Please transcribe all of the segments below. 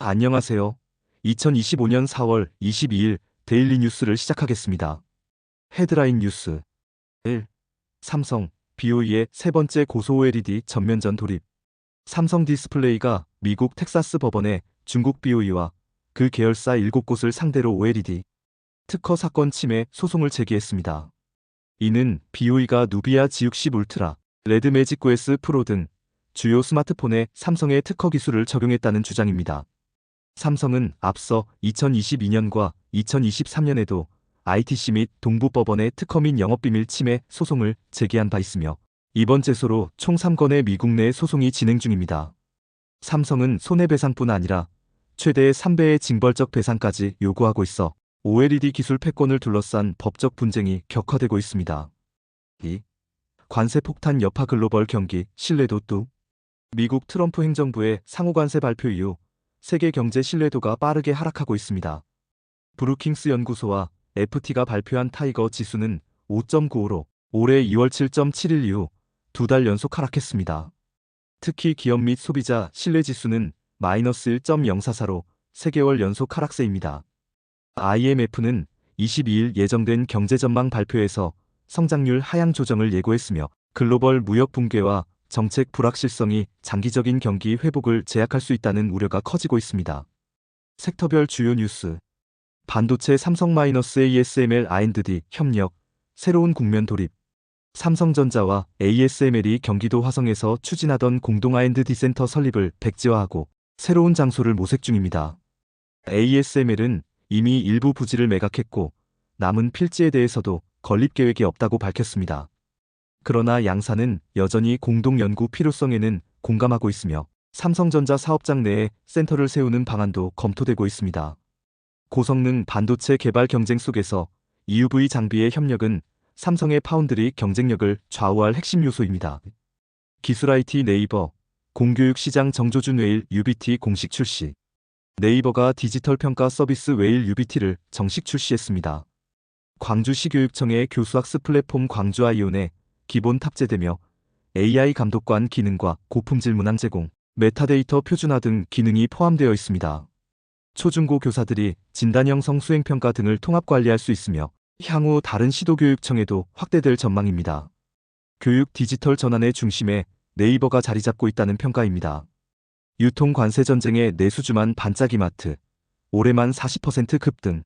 안녕하세요. 2025년 4월 22일 데일리 뉴스를 시작하겠습니다. 헤드라인 뉴스 1. 삼성, BOE의 세 번째 고소 OLED 전면전 돌입. 삼성 디스플레이가 미국 텍사스 법원에 중국 BOE와 그 계열사 7곳을 상대로 OLED 특허 사건 침해 소송을 제기했습니다. 이는 BOE가 누비아 G60 울트라, 레드 매직 OS 프로 등 주요 스마트폰에 삼성의 특허 기술을 적용했다는 주장입니다. 삼성은 앞서 2022년과 2023년에도 ITC 및 동부법원의 특허 및 영업비밀 침해 소송을 제기한 바 있으며 이번 제소로 총 3건의 미국 내 소송이 진행 중입니다. 삼성은 손해배상뿐 아니라 최대 3배의 징벌적 배상까지 요구하고 있어 OLED 기술 패권을 둘러싼 법적 분쟁이 격화되고 있습니다. 2. 관세 폭탄 여파 글로벌 경기 신뢰도 뚝. 미국 트럼프 행정부의 상호관세 발표 이후 세계 경제 신뢰도가 빠르게 하락하고 있습니다. 브루킹스 연구소와 FT가 발표한 타이거 지수는 5.95로 올해 2월 7.71 이후 2달 연속 하락했습니다. 특히 기업 및 소비자 신뢰 지수는 마이너스 1.044로 3개월 연속 하락세입니다. IMF는 22일 예정된 경제 전망 발표에서 성장률 하향 조정을 예고했으며 글로벌 무역 붕괴와 정책 불확실성이 장기적인 경기 회복을 제약할 수 있다는 우려가 커지고 있습니다. 섹터별 주요 뉴스. 반도체 삼성 ASML R&D 협력, 새로운 국면 돌입. 삼성전자와 ASML이 경기도 화성에서 추진하던 공동 R&D 센터 설립을 백지화하고 새로운 장소를 모색 중입니다. ASML은 이미 일부 부지를 매각했고 남은 필지에 대해서도 건립 계획이 없다고 밝혔습니다. 그러나 양사는 여전히 공동 연구 필요성에는 공감하고 있으며 삼성전자 사업장 내에 센터를 세우는 방안도 검토되고 있습니다. 고성능 반도체 개발 경쟁 속에서 EUV 장비의 협력은 삼성의 파운드리 경쟁력을 좌우할 핵심 요소입니다. 기술 IT 네이버, 공교육 시장 정조준 웨일 UBT 공식 출시. 네이버가 디지털 평가 서비스 웨일 UBT를 정식 출시했습니다. 광주시교육청의 교수학습 플랫폼 광주 아이온에 기본 탑재되며 AI 감독관 기능과 고품 질문항 제공, 메타데이터 표준화 등 기능이 포함되어 있습니다. 초중고 교사들이 진단 형성 수행평가 등을 통합 관리할 수 있으며 향후 다른 시도교육청에도 확대될 전망입니다. 교육 디지털 전환의 중심에 네이버가 자리 잡고 있다는 평가입니다. 유통 관세 전쟁의 내수주만 반짝이마트, 올해만 40% 급등.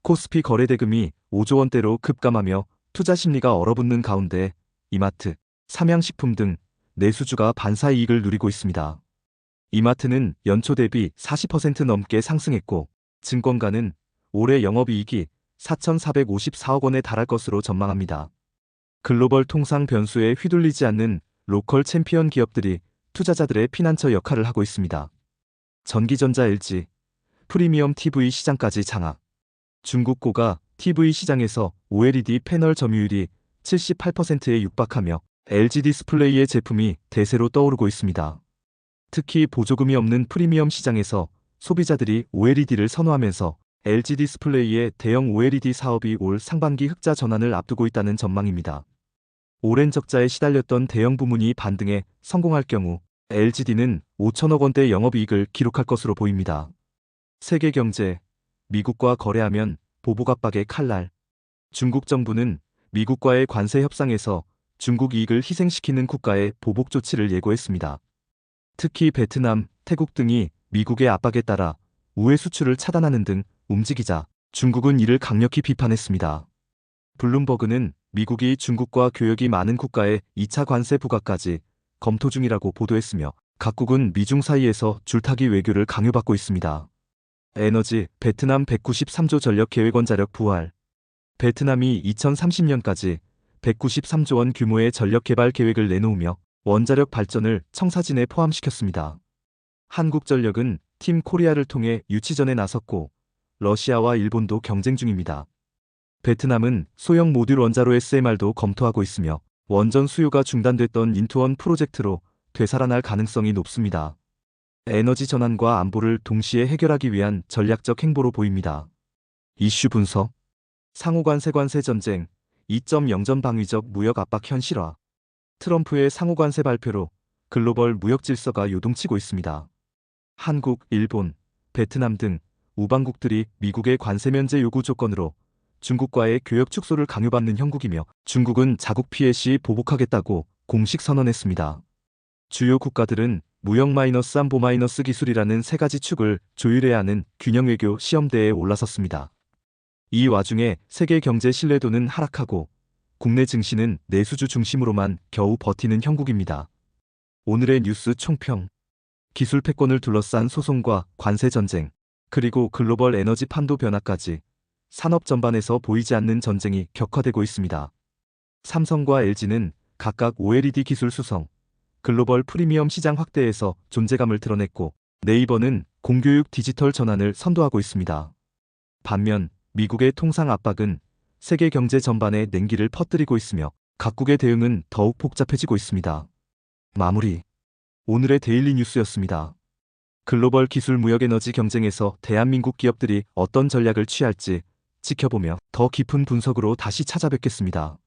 코스피 거래대금이 5조 원대로 급감하며 투자 심리가 얼어붙는 가운데 이마트, 삼양식품 등 내수주가 반사이익을 누리고 있습니다. 이마트는 연초 대비 40% 넘게 상승했고 증권가는 올해 영업이익이 4,454억 원에 달할 것으로 전망합니다. 글로벌 통상 변수에 휘둘리지 않는 로컬 챔피언 기업들이 투자자들의 피난처 역할을 하고 있습니다. 전기전자 LG, 프리미엄 TV 시장까지 장악. 중국 고가 TV 시장에서 OLED 패널 점유율이 78%에 육박하며 LG 디스플레이의 제품이 대세로 떠오르고 있습니다. 특히 보조금이 없는 프리미엄 시장에서 소비자들이 OLED를 선호하면서 LG 디스플레이의 대형 OLED 사업이 올 상반기 흑자 전환을 앞두고 있다는 전망입니다. 오랜 적자에 시달렸던 대형 부문이 반등에 성공할 경우 LGD는 5천억 원대 영업이익을 기록할 것으로 보입니다. 세계 경제, 미국과 거래하면 보복 압박의 칼날. 중국 정부는 미국과의 관세 협상에서 중국 이익을 희생시키는 국가의 보복 조치를 예고했습니다. 특히 베트남, 태국 등이 미국의 압박에 따라 우회 수출을 차단하는 등 움직이자 중국은 이를 강력히 비판했습니다. 블룸버그는 미국이 중국과 교역이 많은 국가에 2차 관세 부과까지 검토 중이라고 보도했으며 각국은 미중 사이에서 줄타기 외교를 강요받고 있습니다. 에너지, 베트남 193조 전력계획 원자력 부활. 베트남이 2030년까지 193조 원 규모의 전력개발 계획을 내놓으며 원자력 발전을 청사진에 포함시켰습니다. 한국전력은 팀 코리아를 통해 유치전에 나섰고 러시아와 일본도 경쟁 중입니다. 베트남은 소형 모듈 원자로 SMR도 검토하고 있으며 원전 수요가 중단됐던 인투원 프로젝트로 되살아날 가능성이 높습니다. 에너지 전환과 안보를 동시에 해결하기 위한 전략적 행보로 보입니다. 이슈 분석. 상호관세 전쟁, 2.0전 방위적 무역 압박 현실화. 트럼프의 상호관세 발표로 글로벌 무역 질서가 요동치고 있습니다. 한국, 일본, 베트남 등 우방국들이 미국의 관세 면제 요구 조건으로 중국과의 교역 축소를 강요받는 형국이며 중국은 자국 피해 시 보복하겠다고 공식 선언했습니다. 주요 국가들은 무역 마이너스 안보 마이너스 기술이라는 세 가지 축을 조율해야 하는 균형 외교 시험대에 올라섰습니다. 이 와중에 세계 경제 신뢰도는 하락하고 국내 증시는 내수주 중심으로만 겨우 버티는 형국입니다. 오늘의 뉴스 총평. 기술 패권을 둘러싼 소송과 관세 전쟁, 그리고 글로벌 에너지 판도 변화까지 산업 전반에서 보이지 않는 전쟁이 격화되고 있습니다. 삼성과 LG는 각각 OLED 기술 수성, 글로벌 프리미엄 시장 확대에서 존재감을 드러냈고 네이버는 공교육 디지털 전환을 선도하고 있습니다. 반면 미국의 통상 압박은 세계 경제 전반에 냉기를 퍼뜨리고 있으며 각국의 대응은 더욱 복잡해지고 있습니다. 마무리. 오늘의 데일리 뉴스였습니다. 글로벌 기술 무역 에너지 경쟁에서 대한민국 기업들이 어떤 전략을 취할지 지켜보며 더 깊은 분석으로 다시 찾아뵙겠습니다.